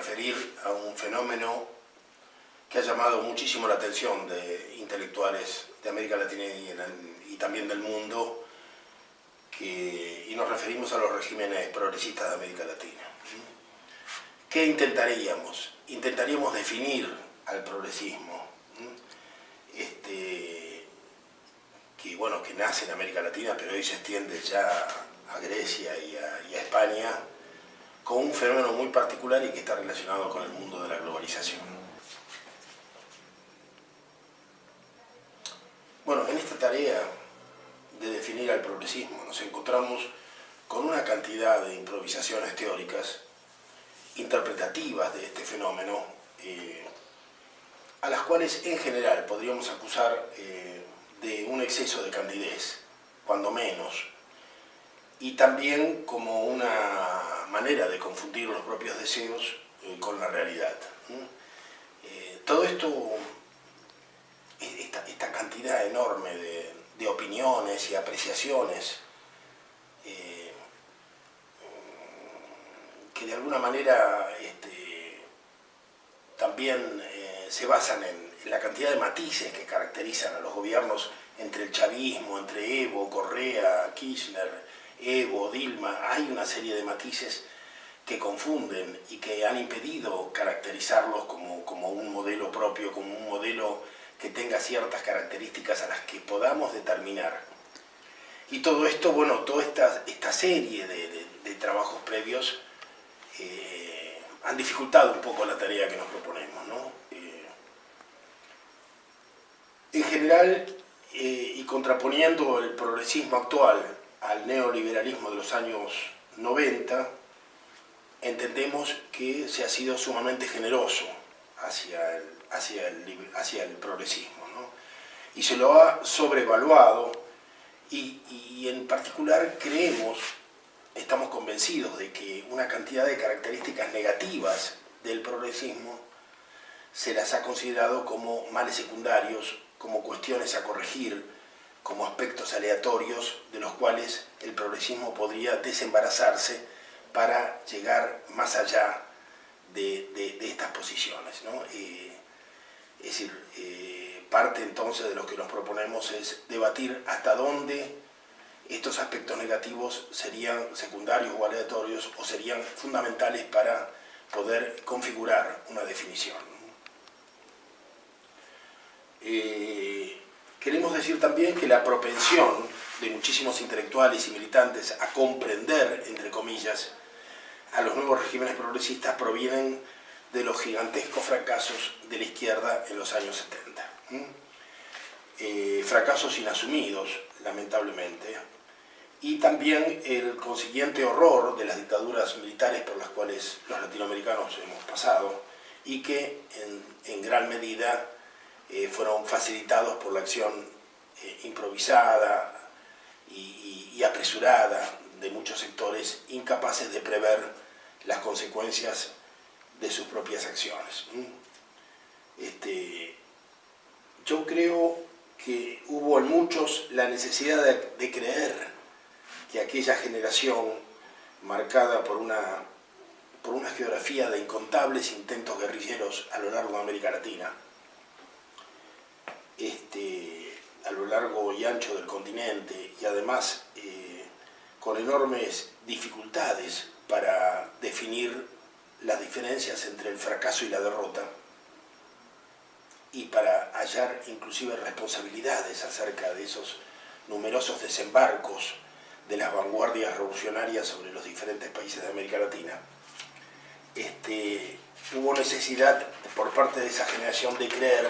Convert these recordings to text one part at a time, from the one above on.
referir a un fenómeno que ha llamado muchísimo la atención de intelectuales de América Latina y también del mundo, y nos referimos a los regímenes progresistas de América Latina. ¿Qué intentaríamos? Intentaríamos definir al progresismo, que nace en América Latina, pero hoy se extiende ya a Grecia y a España, con un fenómeno muy particular y que está relacionado con el mundo de la globalización. Bueno, en esta tarea de definir al progresismo nos encontramos con una cantidad de improvisaciones teóricas, interpretativas de este fenómeno, a las cuales en general podríamos acusar de un exceso de candidez, cuando menos, y también como una manera de confundir los propios deseos con la realidad. Todo esto, esta cantidad enorme de opiniones y apreciaciones que de alguna manera también se basan en la cantidad de matices que caracterizan a los gobiernos entre el chavismo, entre Evo, Correa, Kirchner, Evo, Dilma. Hay una serie de matices que confunden y que han impedido caracterizarlos como un modelo propio, como un modelo que tenga ciertas características a las que podamos determinar. Y todo esto, bueno, toda esta serie de trabajos previos han dificultado un poco la tarea que nos proponemos, ¿no? En general, y contraponiendo el progresismo actual al neoliberalismo de los años 90, entendemos que se ha sido sumamente generoso hacia el progresismo, ¿no? Y se lo ha sobrevaluado y en particular estamos convencidos de que una cantidad de características negativas del progresismo se las ha considerado como males secundarios, como cuestiones a corregir, como aspectos aleatorios de los cuales el progresismo podría desembarazarse para llegar más allá de estas posiciones, ¿no? Es decir, parte entonces de lo que nos proponemos es debatir hasta dónde estos aspectos negativos serían secundarios o aleatorios o serían fundamentales para poder configurar una definición. Queremos decir también que la propensión de muchísimos intelectuales y militantes a comprender, entre comillas, a los nuevos regímenes progresistas provienen de los gigantescos fracasos de la izquierda en los años 70. Fracasos inasumidos, lamentablemente, y también el consiguiente horror de las dictaduras militares por las cuales los latinoamericanos hemos pasado y que en gran medida fueron facilitados por la acción improvisada y apresurada de muchos sectores incapaces de prever las consecuencias de sus propias acciones. Yo creo que hubo en muchos la necesidad de creer que aquella generación marcada por una geografía de incontables intentos guerrilleros a lo largo de América Latina, a lo largo y ancho del continente, y además con enormes dificultades para definir las diferencias entre el fracaso y la derrota, y para hallar inclusive responsabilidades acerca de esos numerosos desembarcos de las vanguardias revolucionarias sobre los diferentes países de América Latina. Hubo necesidad por parte de esa generación de creer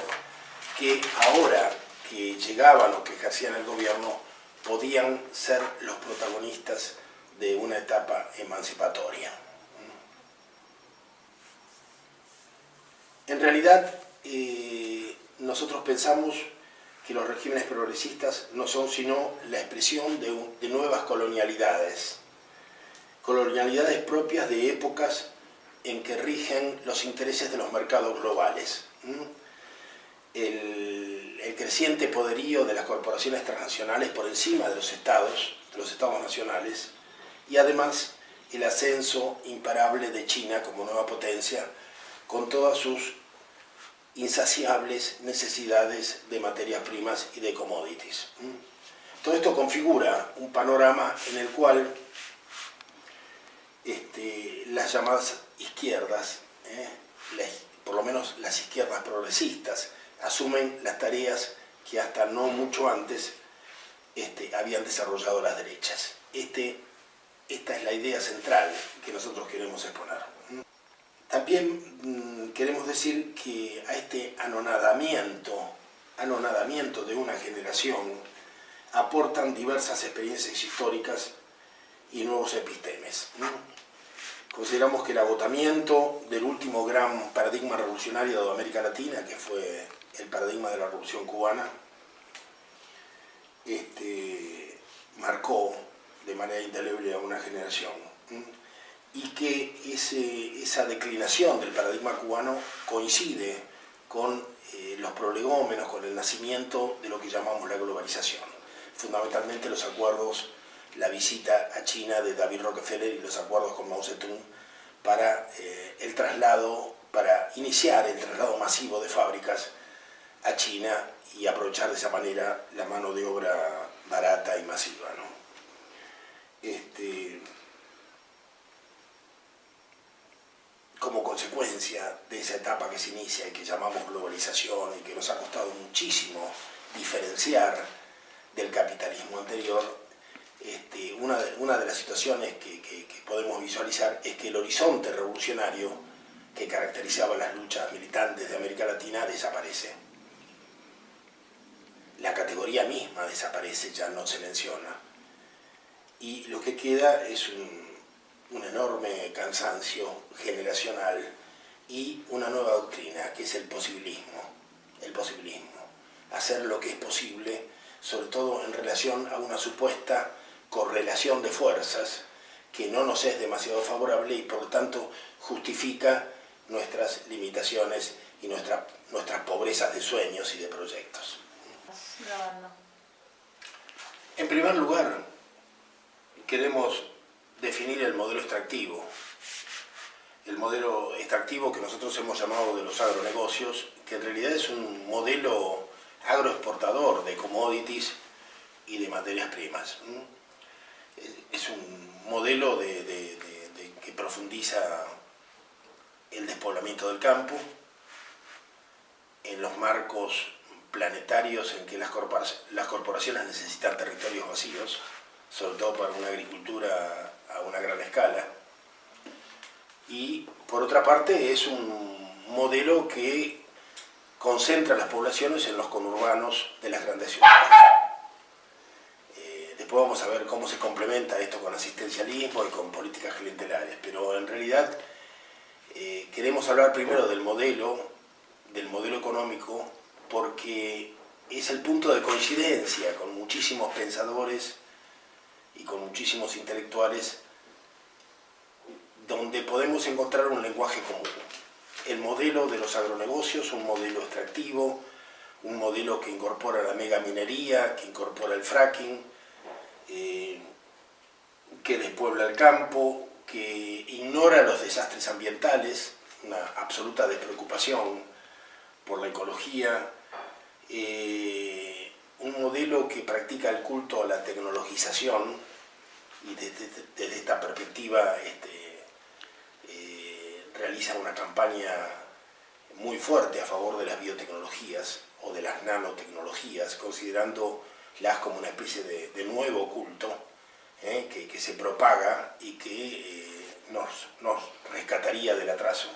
que ahora que llegaban o que ejercían el gobierno podían ser los protagonistas de una etapa emancipatoria. En realidad, nosotros pensamos que los regímenes progresistas no son sino la expresión de nuevas colonialidades propias de épocas en que rigen los intereses de los mercados globales. El creciente poderío de las corporaciones transnacionales por encima de los estados nacionales, y además el ascenso imparable de China como nueva potencia con todas sus insaciables necesidades de materias primas y de commodities. Todo esto configura un panorama en el cual las llamadas izquierdas, por lo menos las izquierdas progresistas, asumen las tareas que hasta no mucho antes habían desarrollado las derechas. Esta es la idea central que nosotros queremos exponer. También queremos decir que a este anonadamiento de una generación aportan diversas experiencias históricas y nuevos epistemes. Consideramos que el agotamiento del último gran paradigma revolucionario de América Latina, que fue el paradigma de la Revolución Cubana, marcó de manera indeleble a una generación, y que esa declinación del paradigma cubano coincide con los prolegómenos, con el nacimiento de lo que llamamos la globalización. Fundamentalmente los acuerdos, la visita a China de David Rockefeller y los acuerdos con Mao Zedong para para iniciar el traslado masivo de fábricas a China y aprovechar de esa manera la mano de obra barata y masiva, ¿no? Como consecuencia de esa etapa que se inicia y que llamamos globalización y que nos ha costado muchísimo diferenciar del capitalismo anterior, una de las situaciones que podemos visualizar es que el horizonte revolucionario que caracterizaba las luchas militantes de América Latina desaparece. La categoría misma desaparece, ya no se menciona. Y lo que queda es un enorme cansancio generacional y una nueva doctrina, que es el posibilismo. El posibilismo. Hacer lo que es posible, sobre todo en relación a una supuesta correlación de fuerzas que no nos es demasiado favorable y por lo tanto justifica nuestras limitaciones y nuestras pobrezas de sueños y de proyectos. En primer lugar, queremos definir el modelo extractivo. El modelo extractivo que nosotros hemos llamado de los agronegocios, que en realidad es un modelo agroexportador de commodities y de materias primas. Es un modelo que profundiza el despoblamiento del campo en los marcos planetarios en que las corporaciones necesitan territorios vacíos, sobre todo para una agricultura a una gran escala. Y por otra parte es un modelo que concentra las poblaciones en los conurbanos de las grandes ciudades. Después vamos a ver cómo se complementa esto con asistencialismo y con políticas clientelares, pero en realidad queremos hablar primero del modelo económico, porque es el punto de coincidencia con muchísimos pensadores y con muchísimos intelectuales, donde podemos encontrar un lenguaje común. El modelo de los agronegocios, un modelo extractivo, un modelo que incorpora la megaminería, que incorpora el fracking, que despuebla el campo, que ignora los desastres ambientales, una absoluta despreocupación por la ecología, un modelo que practica el culto a la tecnologización y desde esta perspectiva realiza una campaña muy fuerte a favor de las biotecnologías o de las nanotecnologías, considerándolas como una especie de nuevo culto que se propaga y que nos rescataría del atraso.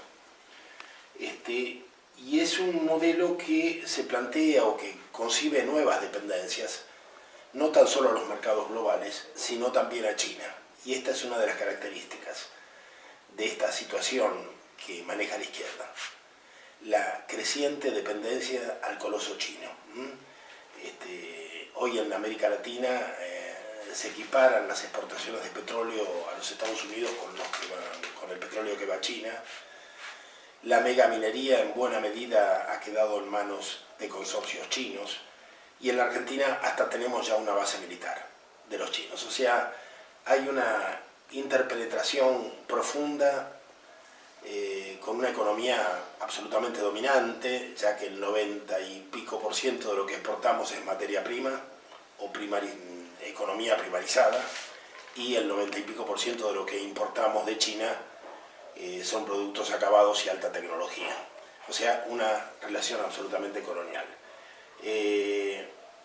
Y es un modelo que se plantea o que concibe nuevas dependencias, no tan solo a los mercados globales, sino también a China. Y esta es una de las características de esta situación que maneja la izquierda: la creciente dependencia al coloso chino. Hoy en América Latina se equiparan las exportaciones de petróleo a los Estados Unidos con el petróleo que va a China. La megaminería en buena medida ha quedado en manos de consorcios chinos, y en la Argentina hasta tenemos ya una base militar de los chinos. O sea, hay una interpenetración profunda con una economía absolutamente dominante, ya que el 90 y pico por ciento de lo que exportamos es materia prima o economía primarizada, y el 90 y pico por ciento de lo que importamos de China son productos acabados y alta tecnología. O sea, una relación absolutamente colonial.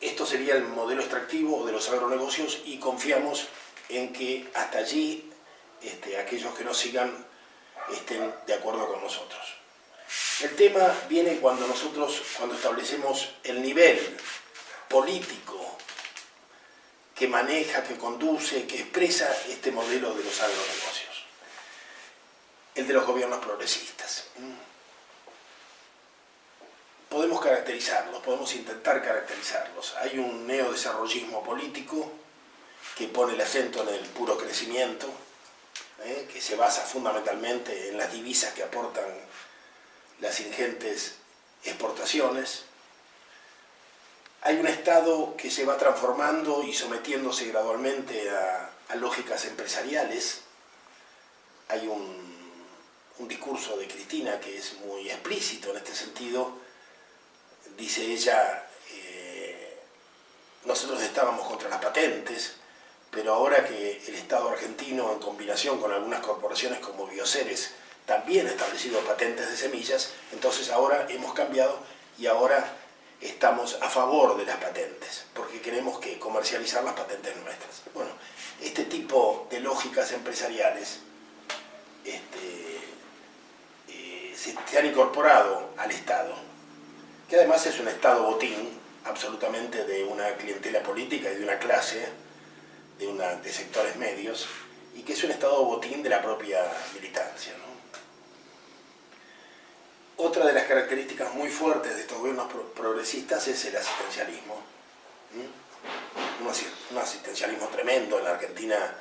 Esto sería el modelo extractivo de los agronegocios, y confiamos en que hasta allí aquellos que nos sigan estén de acuerdo con nosotros. El tema viene cuando establecemos el nivel político que maneja, que conduce, que expresa este modelo de los agronegocios, el de los gobiernos progresistas. Podemos caracterizarlos, podemos intentar caracterizarlos. Hay un neodesarrollismo político que pone el acento en el puro crecimiento, que se basa fundamentalmente en las divisas que aportan las ingentes exportaciones. Hay un Estado que se va transformando y sometiéndose gradualmente a lógicas empresariales. Hay un discurso de Cristina que es muy explícito en este sentido. Dice ella, nosotros estábamos contra las patentes, pero ahora que el Estado argentino, en combinación con algunas corporaciones como Bioceres, también ha establecido patentes de semillas, entonces ahora hemos cambiado y ahora estamos a favor de las patentes, porque queremos comercializar las patentes nuestras. Bueno, este tipo de lógicas empresariales se han incorporado al Estado, que además es un Estado botín absolutamente de una clientela política y de una clase, de sectores medios, y que es un Estado botín de la propia militancia, ¿no? Otra de las características muy fuertes de estos gobiernos progresistas es el asistencialismo. Un asistencialismo tremendo. En la Argentina,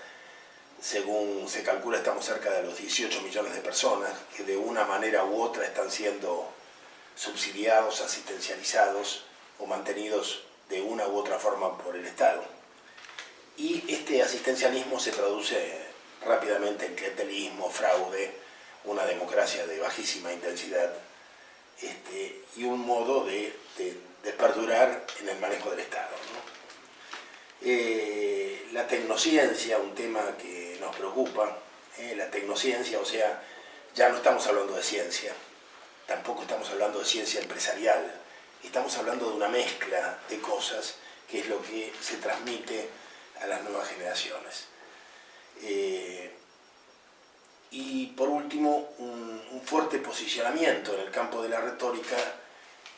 según se calcula, estamos cerca de los 18 millones de personas que de una manera u otra están siendo subsidiados, asistencializados o mantenidos de una u otra forma por el Estado. Y este asistencialismo se traduce rápidamente en clientelismo, fraude, una democracia de bajísima intensidad, y un modo de perdurar en el manejo del Estado, ¿no? La tecnociencia, un tema que nos preocupa, la tecnociencia, o sea, ya no estamos hablando de ciencia, tampoco estamos hablando de ciencia empresarial, estamos hablando de una mezcla de cosas que es lo que se transmite a las nuevas generaciones. Y por último, un fuerte posicionamiento en el campo de la retórica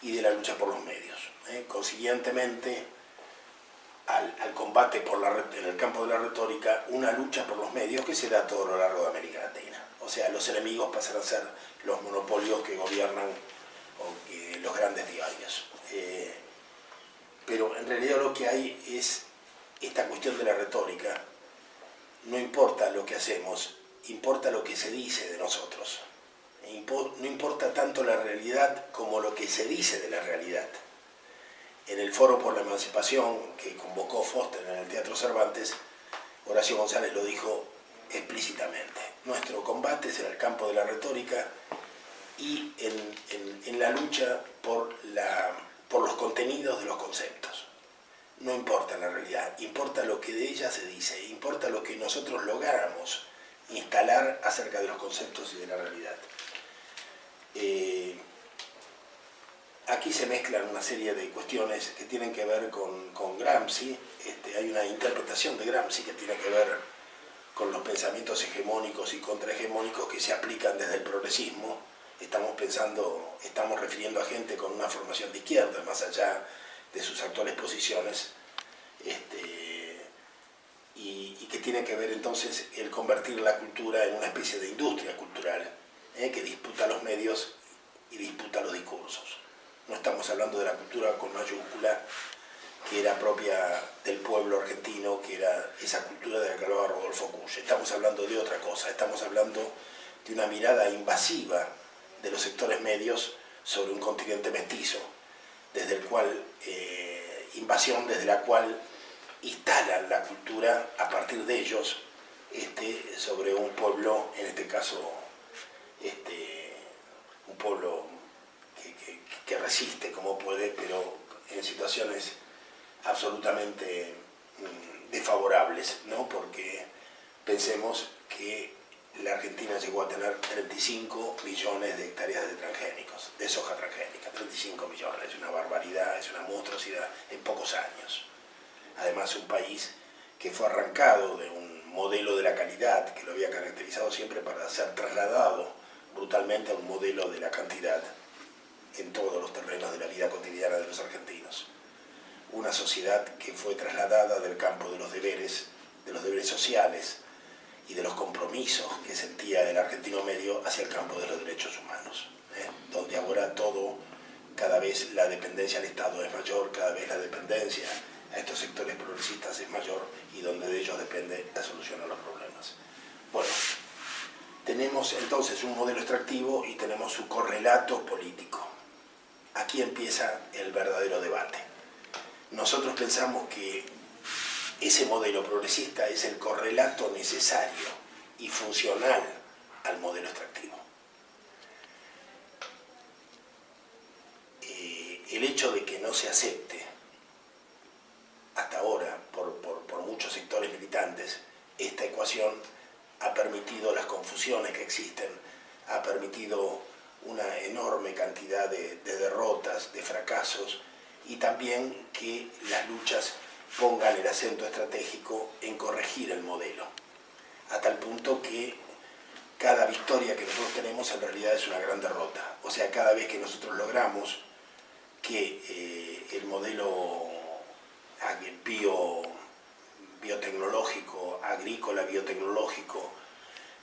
y de la lucha por los medios. Consiguientemente, al combate en el campo de la retórica, una lucha por los medios que se da a todo lo largo de América Latina. O sea, los enemigos pasan a ser los monopolios que gobiernan los grandes diarios. Pero en realidad lo que hay es esta cuestión de la retórica. No importa lo que hacemos, importa lo que se dice de nosotros. No importa tanto la realidad como lo que se dice de la realidad. En el Foro por la Emancipación que convocó Foster en el Teatro Cervantes, Horacio González lo dijo explícitamente. Nuestro combate es en el campo de la retórica y en la lucha por los contenidos de los conceptos. No importa la realidad, importa lo que de ella se dice, importa lo que nosotros lográramos instalar acerca de los conceptos y de la realidad. Aquí se mezclan una serie de cuestiones que tienen que ver con Gramsci. Hay una interpretación de Gramsci que tiene que ver con los pensamientos hegemónicos y contrahegemónicos que se aplican desde el progresismo. Estamos refiriendo a gente con una formación de izquierda, más allá de sus actuales posiciones, y que tiene que ver entonces el convertir la cultura en una especie de industria cultural, que disputa los medios y disputa los discursos. No estamos hablando de la cultura con mayúscula, que era propia del pueblo argentino, que era esa cultura de la que hablaba Rodolfo Cuye. Estamos hablando de otra cosa, estamos hablando de una mirada invasiva de los sectores medios sobre un continente mestizo, desde el cual, invasión desde la cual instalan la cultura a partir de ellos sobre un pueblo, en este caso un pueblo que resiste como puede, pero en situaciones absolutamente desfavorables, ¿no? Porque pensemos que la Argentina llegó a tener 35 millones de hectáreas de soja transgénica, 35 millones, es una barbaridad, es una monstruosidad en pocos años. Además, un país que fue arrancado de un modelo de la calidad que lo había caracterizado siempre para ser trasladado brutalmente a un modelo de la cantidad en todos los terrenos de la vida cotidiana de los argentinos. Una sociedad que fue trasladada del campo de los deberes sociales y de los compromisos que sentía el argentino medio hacia el campo de los derechos humanos, donde ahora todo, cada vez la dependencia al Estado es mayor, cada vez la dependencia a estos sectores progresistas es mayor y donde de ellos depende la solución a los problemas. Bueno, tenemos entonces un modelo extractivo y tenemos su correlato político. Aquí empieza el verdadero debate. Nosotros pensamos que ese modelo progresista es el correlato necesario y funcional al modelo extractivo. El hecho de que no se acepte hasta ahora por muchos sectores militantes esta ecuación ha permitido las confusiones que existen, ha permitido una enorme cantidad de derrotas, de fracasos y también que las luchas pongan el acento estratégico en corregir el modelo, a tal punto que cada victoria que nosotros tenemos en realidad es una gran derrota. O sea, cada vez que nosotros logramos que el modelo biotecnológico, agrícola biotecnológico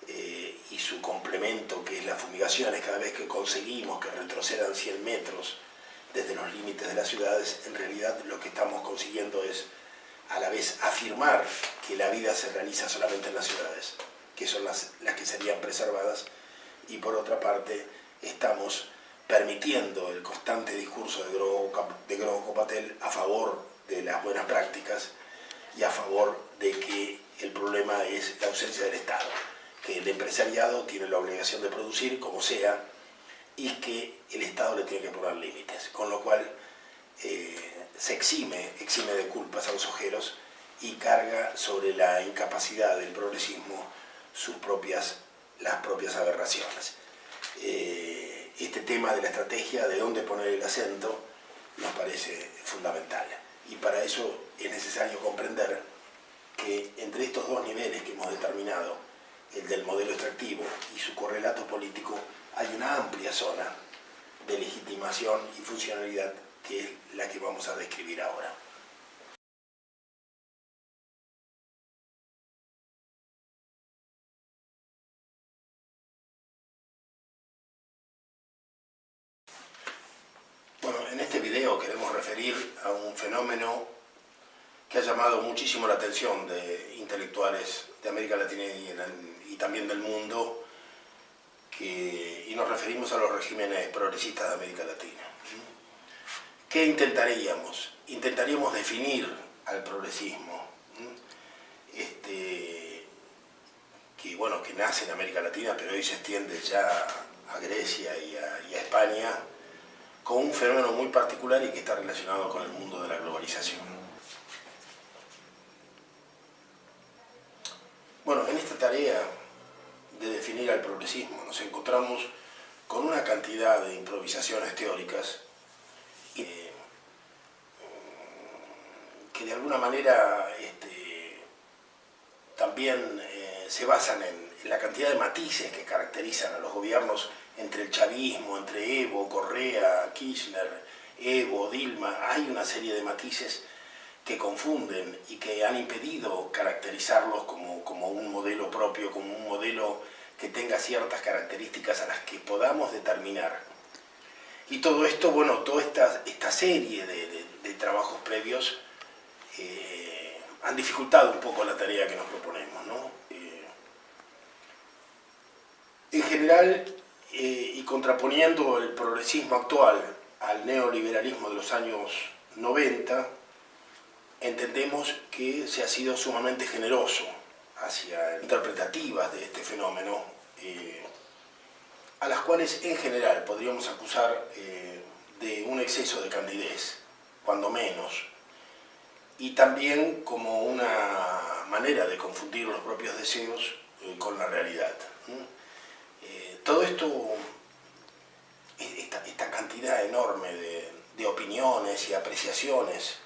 y su complemento que es las fumigaciones, cada vez que conseguimos que retrocedan 100 metros desde los límites de las ciudades, en realidad lo que estamos consiguiendo es a la vez afirmar que la vida se realiza solamente en las ciudades, que son las que serían preservadas, y por otra parte estamos permitiendo el constante discurso de Groho Copatel a favor de las buenas prácticas y a favor de que el problema es la ausencia del Estado, que el empresariado tiene la obligación de producir como sea y que el Estado le tiene que poner límites, con lo cual se exime de culpas a los ojeros y carga sobre la incapacidad del progresismo las propias aberraciones. Este tema de la estrategia, de dónde poner el acento, nos parece fundamental. Y para eso es necesario comprender que entre estos dos niveles que hemos determinado, el del modelo extractivo y su correlato político, hay una amplia zona de legitimación y funcionalidad que es la que vamos a describir ahora. Bueno, en este video queremos referir a un fenómeno que ha llamado muchísimo la atención de intelectuales de América Latina y también del mundo, y nos referimos a los regímenes progresistas de América Latina. ¿Qué intentaríamos? Intentaríamos definir al progresismo, que nace en América Latina, pero hoy se extiende ya a Grecia y a España, con un fenómeno muy particular y que está relacionado con el mundo de la globalización. Bueno, en esta tarea de definir al progresismo nos encontramos con una cantidad de improvisaciones teóricas que de alguna manera también se basan en la cantidad de matices que caracterizan a los gobiernos entre el chavismo, entre Evo, Correa, Kirchner, Evo, Dilma. Hay una serie de matices que confunden y que han impedido caracterizarlos como un modelo propio, como un modelo que tenga ciertas características a las que podamos determinar. Y todo esto, bueno, toda esta serie de trabajos previos han dificultado un poco la tarea que nos proponemos, ¿no? En general, y contraponiendo el progresismo actual al neoliberalismo de los años 90, entendemos que se ha sido sumamente generoso hacia interpretativas de este fenómeno, a las cuales en general podríamos acusar de un exceso de candidez, cuando menos, y también como una manera de confundir los propios deseos con la realidad. Todo esto, esta cantidad enorme de opiniones y apreciaciones